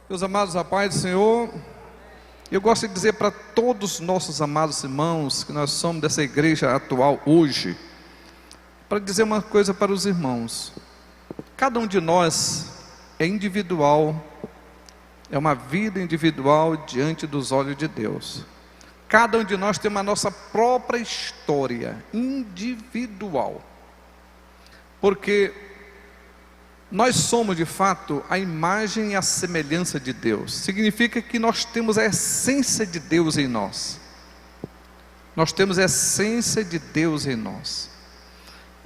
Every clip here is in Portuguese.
Meus amados, a paz do Senhor. Eu gosto de dizer para todos os nossos amados irmãos que nós somos dessa igreja atual hoje, para dizer uma coisa para os irmãos: cada um de nós é individual, é uma vida individual diante dos olhos de Deus. Cada um de nós tem uma nossa própria história individual, porque nós somos de fato a imagem e a semelhança de Deus. Significa que nós temos a essência de Deus em nós. Nós temos a essência de Deus em nós.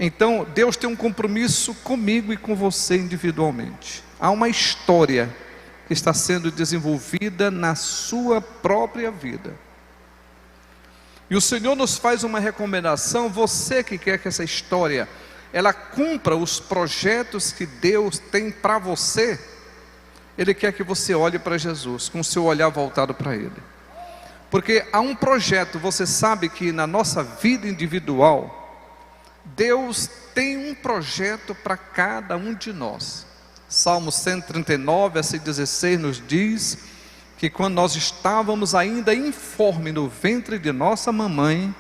Então Deus tem um compromisso comigo e com você individualmente. Há uma história que está sendo desenvolvida na sua própria vida. E o Senhor nos faz uma recomendação: você que quer que essa história ela cumpra os projetos que Deus tem para você, Ele quer que você olhe para Jesus, com o seu olhar voltado para Ele. Porque há um projeto, você sabe que na nossa vida individual, Deus tem um projeto para cada um de nós. Salmo 139, versículo 16 nos diz que quando nós estávamos ainda informes no ventre de nossa mamãe,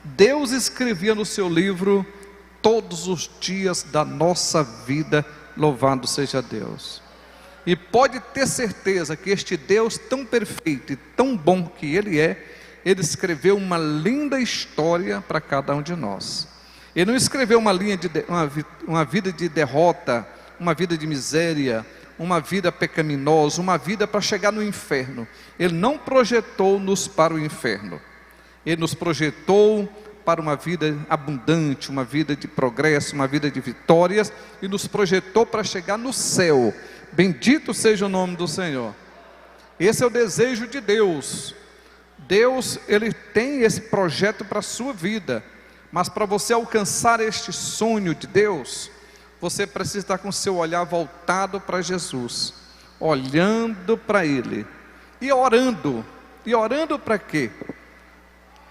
Deus escrevia no seu livro todos os dias da nossa vida. Louvado seja Deus. E pode ter certeza que este Deus tão perfeito e tão bom que Ele é, Ele escreveu uma linda história para cada um de nós. Ele não escreveu uma vida de derrota, uma vida de miséria, uma vida pecaminosa, uma vida para chegar no inferno. Ele não projetou-nos para o inferno. Ele nos projetou para uma vida abundante, uma vida de progresso, uma vida de vitórias, e nos projetou para chegar no céu. Bendito seja o nome do Senhor. Esse é o desejo de Deus. Deus, Ele tem esse projeto para a sua vida, mas para você alcançar este sonho de Deus, você precisa estar com o seu olhar voltado para Jesus, olhando para Ele, e orando para quê?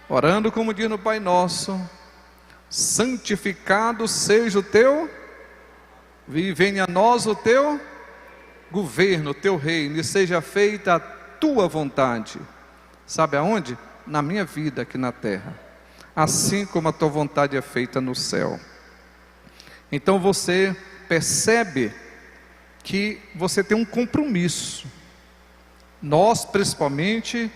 Orando como diz no Pai Nosso: santificado seja o teu, e venha a nós o teu governo, o teu reino, e seja feita a tua vontade. Sabe aonde? Na minha vida aqui na terra, assim como a tua vontade é feita no céu. Então você percebe que você tem um compromisso. Nós principalmente,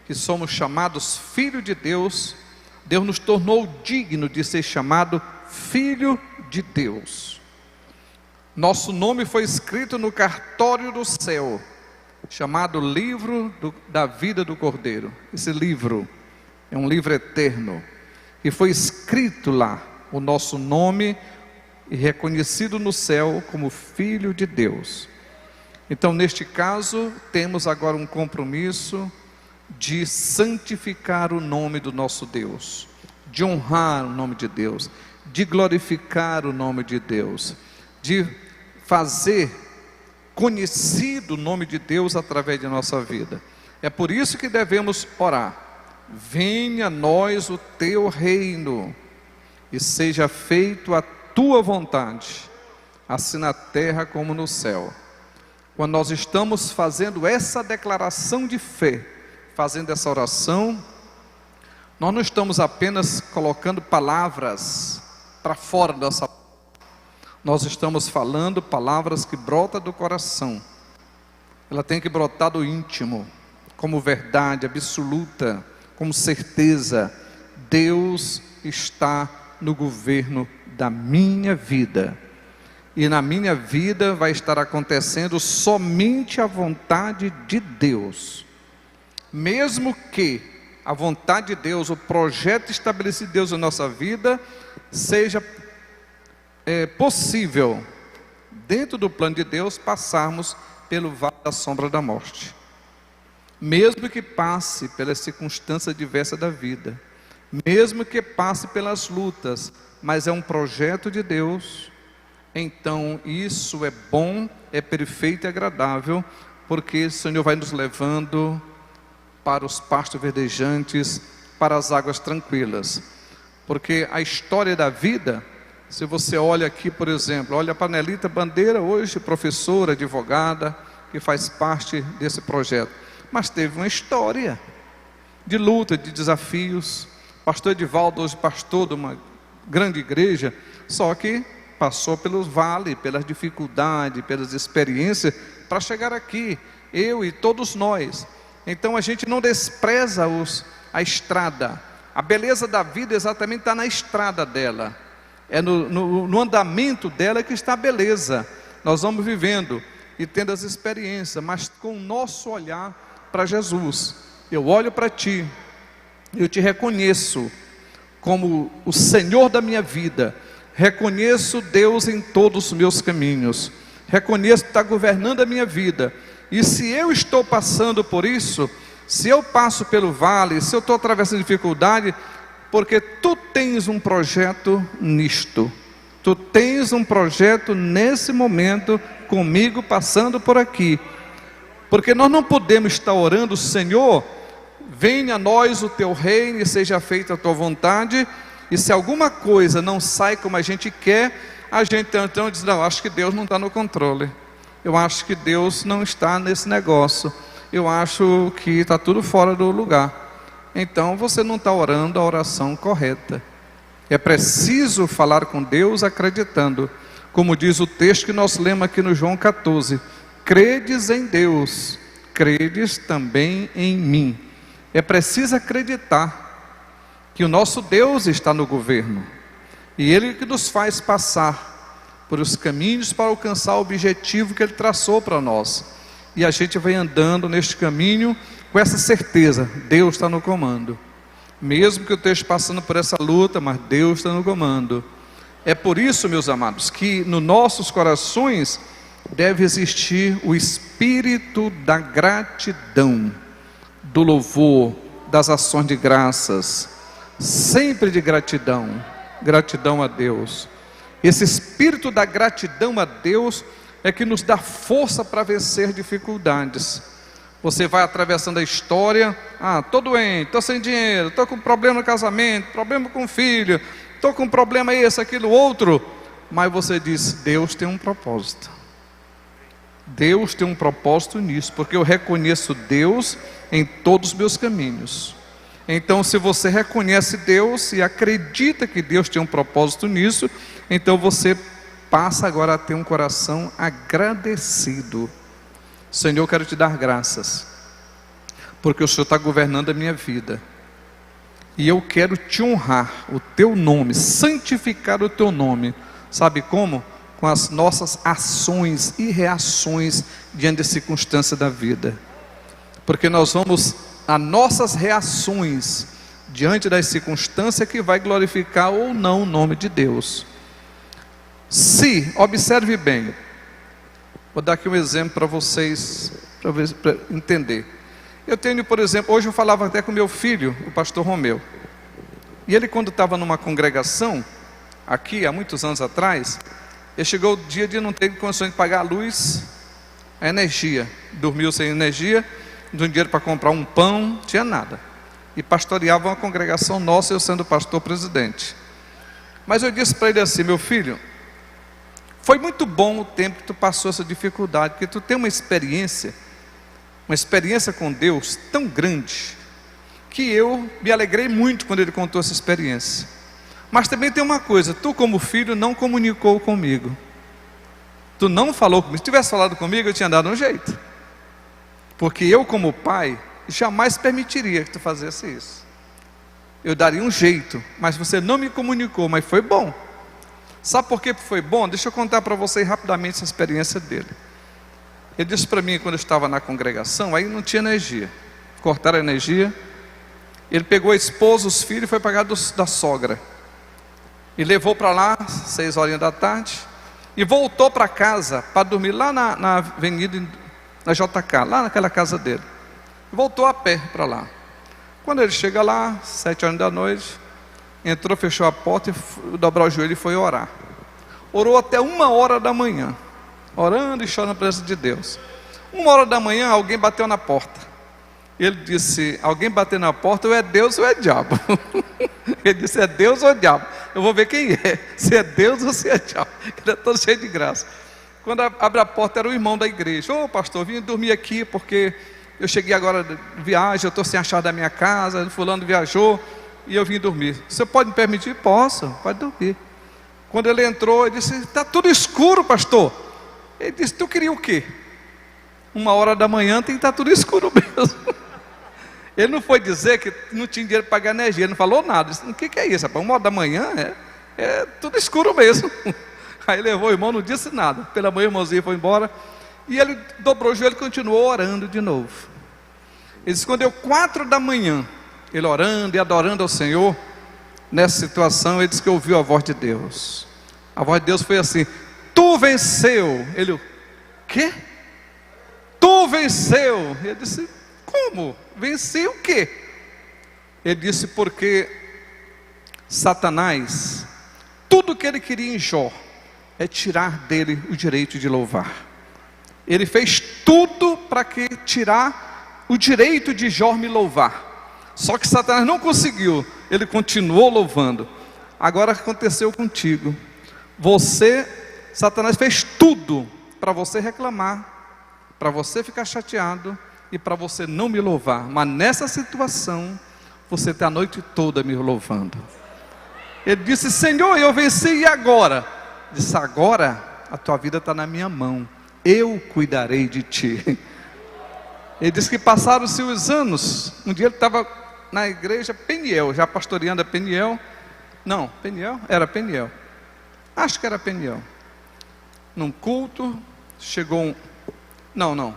que somos chamados filhos de Deus, Deus nos tornou digno de ser chamado filho de Deus. Nosso nome foi escrito no cartório do céu, chamado livro da vida do Cordeiro. Esse livro é um livro eterno, e foi escrito lá o nosso nome, e reconhecido no céu como filho de Deus. Então neste caso temos agora um compromisso de santificar o nome do nosso Deus, de honrar o nome de Deus, de glorificar o nome de Deus, de fazer conhecido o nome de Deus através de nossa vida. É por isso que devemos orar: venha a nós o teu reino, e seja feito a tua vontade, assim na terra como no céu. Quando nós estamos fazendo essa declaração de fé, fazendo essa oração, nós não estamos apenas colocando palavras para fora da nossa boca. Nós estamos falando palavras que brotam do coração. Ela tem que brotar do íntimo, como verdade absoluta, como certeza. Deus está no governo da minha vida, e na minha vida vai estar acontecendo somente a vontade de Deus. Mesmo que a vontade de Deus, o projeto estabelecido de Deus na nossa vida, seja possível, dentro do plano de Deus, passarmos pelo vale da sombra da morte. Mesmo que passe pelas circunstâncias diversas da vida, mesmo que passe pelas lutas, mas é um projeto de Deus, então isso é bom, é perfeito e agradável, porque o Senhor vai nos levando para os pastos verdejantes, para as águas tranquilas. Porque a história da vida, se você olha aqui, por exemplo, olha para a Nelita Bandeira hoje, professora, advogada, que faz parte desse projeto. Mas teve uma história de luta, de desafios. Pastor Edivaldo, hoje pastor de uma grande igreja, só que passou pelos vales, pelas dificuldades, pelas experiências, para chegar aqui, eu e todos nós. Então a gente não despreza a estrada. A beleza da vida exatamente está na estrada dela. É no andamento dela que está a beleza. Nós vamos vivendo e tendo as experiências, mas com o nosso olhar para Jesus. Eu olho para ti, eu te reconheço como o Senhor da minha vida. Reconheço Deus em todos os meus caminhos. Reconheço que está governando a minha vida. E se eu estou passando por isso, se eu passo pelo vale, se eu estou atravessando dificuldade, porque tu tens um projeto nisto. Tu tens um projeto nesse momento comigo passando por aqui. Porque nós não podemos estar orando, Senhor, venha a nós o teu reino e seja feita a tua vontade. E se alguma coisa não sai como a gente quer, a gente então diz, não, acho que Deus não está no controle. Eu acho que Deus não está nesse negócio. Eu acho que está tudo fora do lugar. Então você não está orando a oração correta. É preciso falar com Deus acreditando. Como diz o texto que nós lemos aqui no João 14. Credes em Deus, credes também em mim. É preciso acreditar que o nosso Deus está no governo. E Ele que nos faz passar por os caminhos para alcançar o objetivo que Ele traçou para nós. E a gente vai andando neste caminho com essa certeza, Deus está no comando. Mesmo que eu esteja passando por essa luta, mas Deus está no comando. É por isso, meus amados, que nos nossos corações deve existir o espírito da gratidão, do louvor, das ações de graças, sempre de gratidão, gratidão a Deus. Esse espírito da gratidão a Deus é que nos dá força para vencer dificuldades. Você vai atravessando a história, estou doente, estou sem dinheiro, estou com problema no casamento, problema com o filho, estou com problema esse, aquilo, outro, mas você diz, Deus tem um propósito. Deus tem um propósito nisso, porque eu reconheço Deus em todos os meus caminhos. Então, se você reconhece Deus e acredita que Deus tem um propósito nisso, então você passa agora a ter um coração agradecido. Senhor, eu quero te dar graças, porque o Senhor está governando a minha vida, e eu quero te honrar, o teu nome, santificar o teu nome. Sabe como? Com as nossas ações e reações diante da circunstância da vida. Porque nós vamos, as nossas reações diante das circunstâncias que vai glorificar ou não o nome de Deus. Se, observe bem, vou dar aqui um exemplo para vocês, para entender. Eu tenho, por exemplo, hoje eu falava até com meu filho, o pastor Romeu. E ele, quando estava numa congregação, aqui há muitos anos atrás, ele chegou o dia de não ter condições de pagar a luz, a energia. Dormiu sem energia, não tinha dinheiro para comprar um pão, não tinha nada. E pastoreava uma congregação nossa, eu sendo pastor presidente. Mas eu disse para ele assim, meu filho, foi muito bom o tempo que tu passou essa dificuldade, porque tu tem uma experiência com Deus tão grande, que eu me alegrei muito quando ele contou essa experiência. Mas também tem uma coisa, tu como filho não comunicou comigo. Tu não falou comigo. Se tivesse falado comigo, eu tinha dado um jeito. Porque eu como pai, jamais permitiria que tu fizesse isso. Eu daria um jeito, mas você não me comunicou, mas foi bom. Sabe por que foi bom? Deixa eu contar para vocês rapidamente essa experiência dele. Ele disse para mim, quando eu estava na congregação, aí não tinha energia. Cortaram a energia. Ele pegou a esposa, os filhos e foi pagar da sogra. E levou para lá, 6 horas da tarde, e voltou para casa, para dormir lá na avenida, na JK, lá naquela casa dele. Voltou a pé para lá. Quando ele chega lá, 7 horas da noite, entrou, fechou a porta, e dobrou o joelho e foi orar. Orou até 1 hora da manhã, orando e chorando na presença de Deus. 1 hora da manhã, alguém bateu na porta. Ele disse, alguém bateu na porta, ou é Deus ou é diabo. Ele disse, é Deus ou é diabo? Eu vou ver quem é, se é Deus ou se é diabo. Ele é todo cheio de graça. Quando abre a porta, era o irmão da igreja. Ô pastor, vim dormir aqui porque eu cheguei agora de viagem, eu estou sem a chave da minha casa, fulano viajou e eu vim dormir. Você pode me permitir? Posso, pode dormir. Quando ele entrou, ele disse: está tudo escuro, pastor. Ele disse: tu queria o quê? 1h da manhã tem que estar tudo escuro mesmo. Ele não foi dizer que não tinha dinheiro para pagar energia, ele não falou nada. Ele disse: o que é isso, rapaz? 1h da manhã é tudo escuro mesmo. Aí levou o irmão, não disse nada. Pela manhã o irmãozinho foi embora. E ele dobrou o joelho e continuou orando de novo. Ele disse: quando deu 4 da manhã, ele orando e adorando ao Senhor, nessa situação, ele disse que ouviu a voz de Deus. A voz de Deus foi assim: tu venceu. Ele: o quê? Tu venceu. Ele disse: como? Venci o quê? Ele disse: porque Satanás, tudo que ele queria em Jó é tirar dele o direito de louvar. Ele fez tudo para tirar o direito de Jó me louvar. Só que Satanás não conseguiu. Ele continuou louvando. Agora aconteceu contigo. Satanás fez tudo para você reclamar, para você ficar chateado e para você não me louvar. Mas nessa situação, você está a noite toda me louvando. Ele disse: Senhor, eu venci, e agora? Disse: agora a tua vida está na minha mão, eu cuidarei de ti. Ele disse que passaram-se os anos. Um dia ele estava na igreja Peniel, já pastoreando a Peniel. Não, Peniel? Era Peniel. Acho que era Peniel. Num culto, chegou Não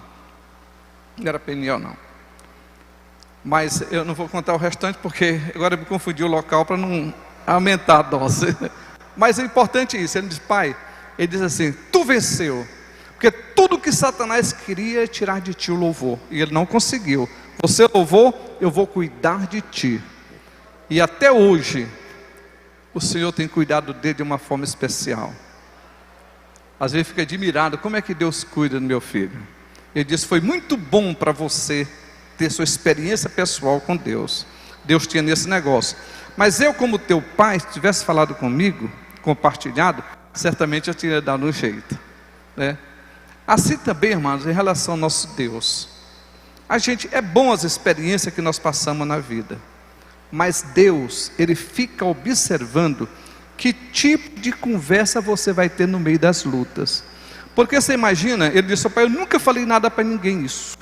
era Peniel não. Mas eu não vou contar o restante, porque agora eu me confundi o local para não aumentar a dose. Mas é importante isso. Ele diz: pai, ele diz assim: tu venceu. Porque tudo que Satanás queria é tirar de ti o louvor, e ele não conseguiu. Você louvou, eu vou cuidar de ti. E até hoje o Senhor tem cuidado dele de uma forma especial. Às vezes fica admirado: como é que Deus cuida do meu filho? Ele disse: foi muito bom para você ter sua experiência pessoal com Deus. Deus tinha nesse negócio. Mas eu, como teu pai, se tivesse falado comigo, compartilhado, certamente eu tinha dado um jeito, né? Assim também, irmãos, em relação ao nosso Deus, é bom as experiências que nós passamos na vida, mas Deus, Ele fica observando que tipo de conversa você vai ter no meio das lutas. Porque você imagina, ele disse: pai, eu nunca falei nada para ninguém isso.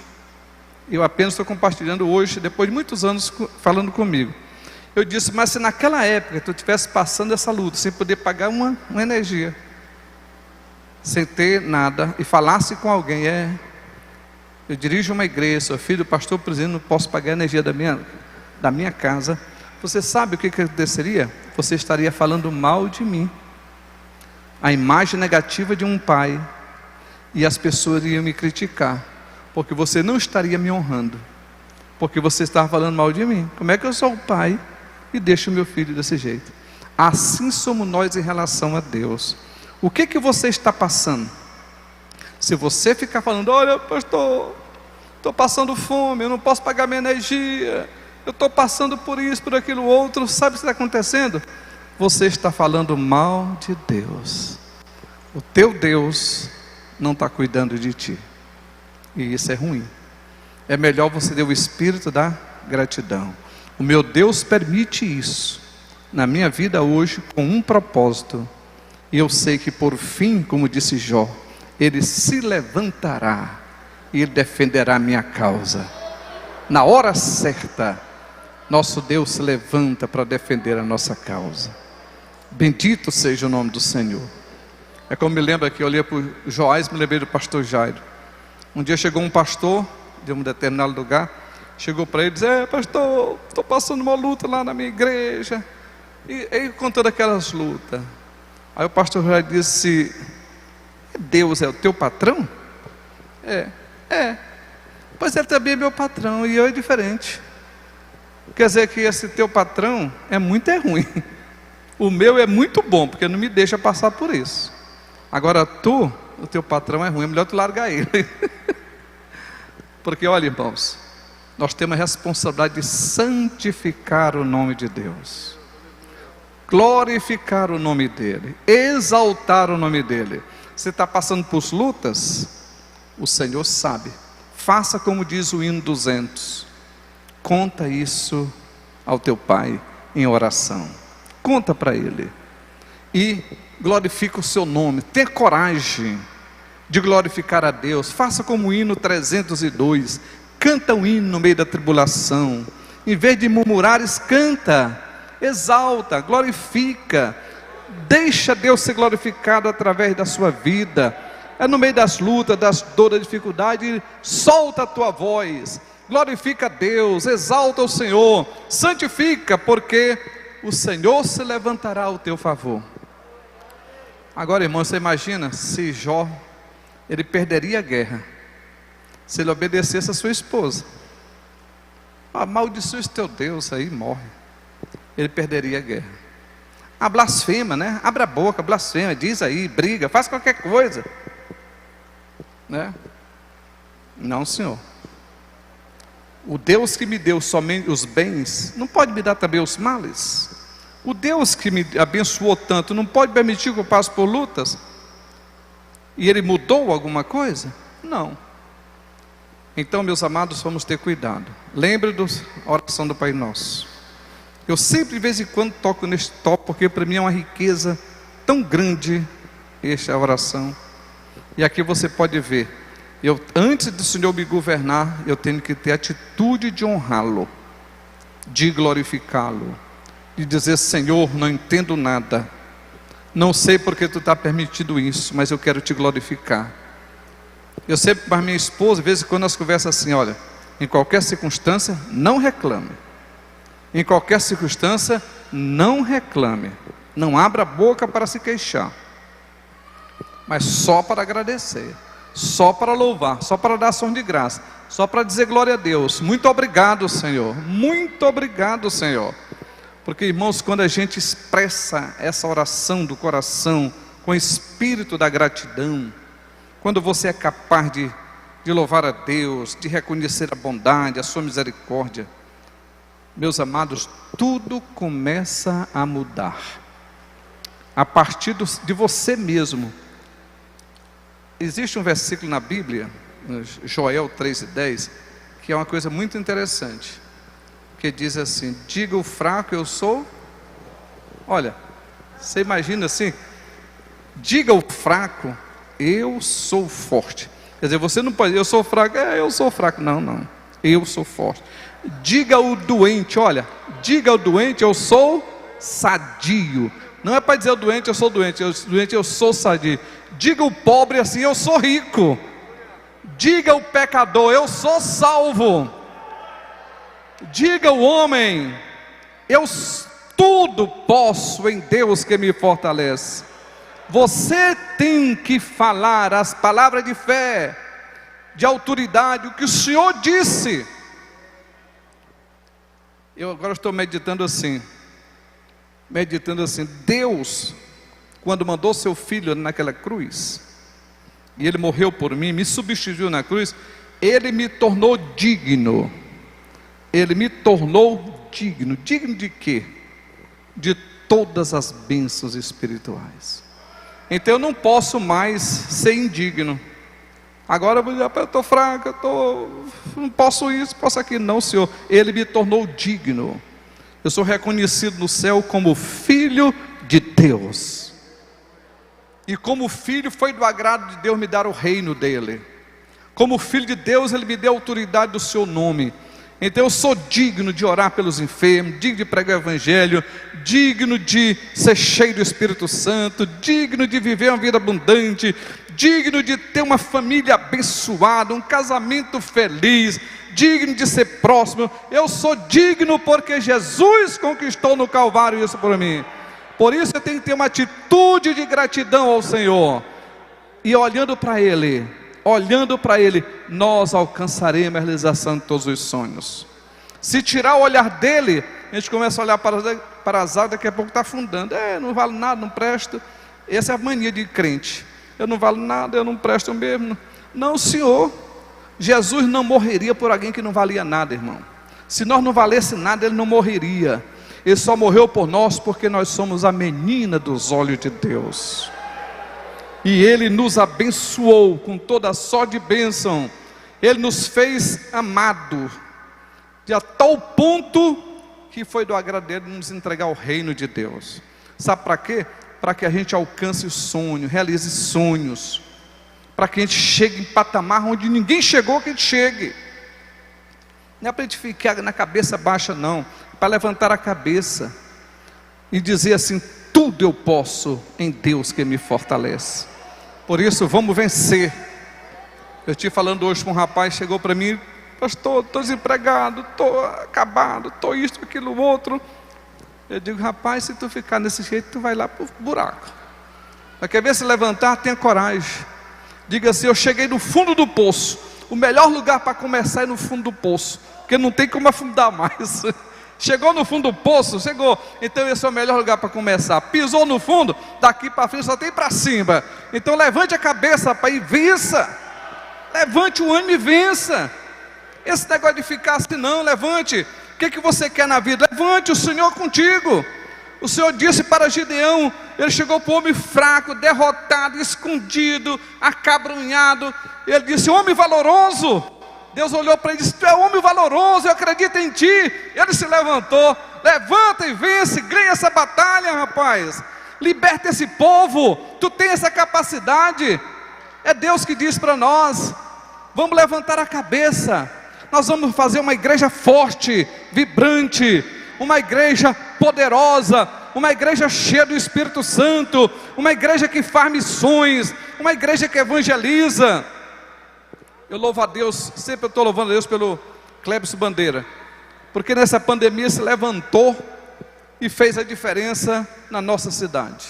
Eu apenas estou compartilhando hoje, depois de muitos anos falando comigo. Eu disse: mas se naquela época tu estivesse passando essa luta, sem poder pagar uma energia, sem ter nada, e falasse com alguém: eu dirijo uma igreja, sou filho do pastor presidente, não posso pagar a energia da minha casa. Você sabe o que aconteceria? Você estaria falando mal de mim, a imagem negativa de um pai, e as pessoas iriam me criticar, porque você não estaria me honrando, porque você estava falando mal de mim. Como é que eu sou o pai e deixo o meu filho desse jeito? Assim somos nós em relação a Deus. O que você está passando? Se você ficar falando: olha, pastor, estou passando fome, eu não posso pagar minha energia, eu estou passando por isso, por aquilo outro, sabe o que está acontecendo? Você está falando mal de Deus. O teu Deus não está cuidando de ti, e isso é ruim. É melhor você ter o espírito da gratidão. O meu Deus permite isso na minha vida hoje com um propósito, e eu sei que por fim, como disse Jó, Ele se levantará e Ele defenderá a minha causa. Na hora certa, nosso Deus se levanta para defender a nossa causa. Bendito seja o nome do Senhor. É como me lembra que eu olhei para o Joás, me lembrei do pastor Jairo. Um dia chegou um pastor de um determinado lugar, chegou para ele e disse: pastor, estou passando uma luta lá na minha igreja, e contando aquelas lutas. Aí o pastor Jairo disse: Deus é o teu patrão? Pois ele também é meu patrão, e eu é diferente. Quer dizer que esse teu patrão é muito ruim. O meu é muito bom, porque não me deixa passar por isso. Agora o teu patrão é ruim, é melhor tu largar ele. Porque olha, irmãos, nós temos a responsabilidade de santificar o nome de Deus, glorificar o nome dEle, exaltar o nome dEle. Você está passando por lutas? O Senhor sabe. Faça como diz o hino 200. Conta isso ao teu Pai em oração. Conta para Ele. E glorifica o seu nome. Tenha coragem de glorificar a Deus. Faça como o hino 302. Canta o hino no meio da tribulação. Em vez de murmurares, canta, exalta, glorifica. Deixa Deus ser glorificado através da sua vida. É no meio das lutas, das dores, da dificuldade, solta a tua voz. Glorifica a Deus, exalta o Senhor, santifica, porque o Senhor se levantará ao teu favor. Agora, irmão, você imagina se Jó, ele perderia a guerra, se ele obedecesse a sua esposa. Amaldiçoa esse teu Deus, aí morre. Ele perderia a guerra. A blasfema, né? Abre a boca, blasfema, diz aí, briga, faz qualquer coisa, né? Não, Senhor. O Deus que me deu somente os bens, não pode me dar também os males? O Deus que me abençoou tanto, não pode permitir que eu passe por lutas? E Ele mudou alguma coisa? Não. Então, meus amados, vamos ter cuidado. Lembre da oração do Pai Nosso. Eu sempre, de vez em quando, toco neste tópico, porque para mim é uma riqueza tão grande esta oração. E aqui você pode ver, antes do Senhor me governar, eu tenho que ter atitude de honrá-lo, de glorificá-lo, de dizer: Senhor, não entendo nada, não sei porque tu está permitindo isso, mas eu quero te glorificar. Eu sempre, para minha esposa, de vez em quando nós conversamos assim: olha, em qualquer circunstância, não reclame. Em qualquer circunstância, não reclame. Não abra a boca para se queixar, mas só para agradecer, só para louvar, só para dar ação de graça, só para dizer glória a Deus. Muito obrigado, Senhor. Muito obrigado, Senhor. Porque, irmãos, quando a gente expressa essa oração do coração com o espírito da gratidão, quando você é capaz de louvar a Deus, de reconhecer a bondade, a sua misericórdia, meus amados, tudo começa a mudar. A partir de você mesmo. Existe um versículo na Bíblia, Joel 3:10, que é uma coisa muito interessante, que diz assim: diga o fraco, eu sou. Olha, você imagina assim: diga o fraco, eu sou forte. Quer dizer, você não pode dizer: eu sou fraco, eu sou fraco. Não, eu sou forte. Diga ao doente, olha, diga ao doente: eu sou sadio. Não é para dizer ao doente: eu sou doente, eu sou sadio. Diga o pobre assim: eu sou rico. Diga o pecador: eu sou salvo. Diga o homem: eu tudo posso em Deus que me fortalece. Você tem que falar as palavras de fé, de autoridade, o que o Senhor disse. Eu agora estou meditando assim, Deus, quando mandou seu filho naquela cruz, e ele morreu por mim, me substituiu na cruz, ele me tornou digno. Ele me tornou digno. Digno de quê? De todas as bênçãos espirituais. Então eu não posso mais ser indigno. Agora eu vou dizer: eu estou fraco, não posso isso, posso aquilo. Não, Senhor, Ele me tornou digno. Eu sou reconhecido no céu como filho de Deus. E como filho, foi do agrado de Deus me dar o reino dEle. Como filho de Deus, Ele me deu a autoridade do seu nome. Então eu sou digno de orar pelos enfermos, digno de pregar o evangelho, digno de ser cheio do Espírito Santo, digno de viver uma vida abundante, digno de ter uma família abençoada, um casamento feliz, digno de ser próximo. Eu sou digno porque Jesus conquistou no Calvário isso por mim. Por isso eu tenho que ter uma atitude de gratidão ao Senhor. E olhando para Ele, nós alcançaremos a realização de todos os sonhos. Se tirar o olhar dele, a gente começa a olhar para as águas, daqui a pouco está afundando. Não vale nada, não presto. Essa é a mania de crente: eu não valo nada, eu não presto mesmo. Não, Senhor, Jesus não morreria por alguém que não valia nada, irmão. Se nós não valesse nada, Ele não morreria. Ele só morreu por nós porque nós somos a menina dos olhos de Deus. e Ele nos abençoou com toda sorte de bênção. Ele nos fez amado, de a tal ponto que foi do agrado dele nos entregar o reino de Deus. Sabe para quê? Para que a gente alcance o sonho, realize sonhos, para que a gente chegue em patamar onde ninguém chegou, que a gente chegue. Não é para a gente ficar na cabeça baixa, não, é para levantar a cabeça e dizer assim: tudo eu posso em Deus que me fortalece. Por isso vamos vencer. Eu estive falando hoje com um rapaz, chegou para mim: pastor, estou desempregado, estou acabado, estou isto, aquilo, outro. Eu digo: rapaz, se tu ficar desse jeito, tu vai lá para o buraco. Mas quer ver se levantar? Tenha coragem. Diga assim: eu cheguei no fundo do poço. O melhor lugar para começar é no fundo do poço, porque não tem como afundar mais. Chegou no fundo do poço, chegou, então esse é o melhor lugar para começar. Pisou no fundo, daqui para frente só tem para cima. Então levante a cabeça, rapaz, e vença. Levante o ânimo e vença. Esse negócio de ficar assim não, levante. O que você quer na vida? Levante, o Senhor contigo. O Senhor disse para Gideão, ele chegou para o homem fraco, derrotado, escondido, acabrunhado. Ele disse: homem valoroso. Deus olhou para ele e disse: tu é homem valoroso, eu acredito em ti. Ele se levantou: levanta e vence, ganha essa batalha, rapaz. Liberta esse povo, tu tem essa capacidade. É Deus que diz para nós: vamos levantar a cabeça. Nós vamos fazer uma igreja forte, vibrante, uma igreja poderosa, uma igreja cheia do Espírito Santo, uma igreja que faz missões, uma igreja que evangeliza. Eu louvo a Deus, sempre eu estou louvando a Deus pelo Clébio Bandeira, porque nessa pandemia se levantou e fez a diferença na nossa cidade.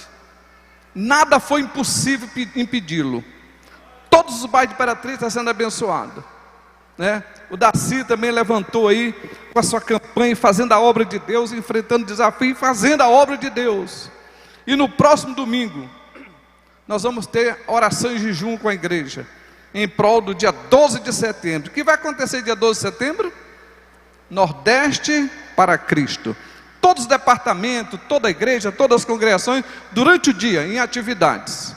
Nada foi impossível impedi-lo. Todos os bairros de Imperatriz estão sendo abençoados, né? O Daci também levantou aí com a sua campanha, fazendo a obra de Deus, enfrentando desafio, fazendo a obra de Deus. E no próximo domingo nós vamos ter oração e jejum com a igreja, em prol do dia 12 de setembro. O que vai acontecer dia 12 de setembro? Nordeste para Cristo. Todos os departamentos, toda a igreja, todas as congregações, durante o dia, em atividades.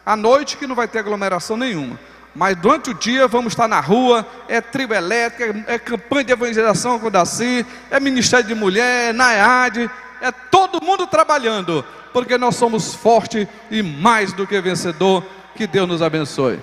À noite que não vai ter aglomeração nenhuma, mas durante o dia vamos estar na rua. É trio elétrica, é campanha de evangelização com o Daci, é ministério de mulher, é NAEAD, é todo mundo trabalhando, porque nós somos fortes e mais do que vencedor. Que Deus nos abençoe.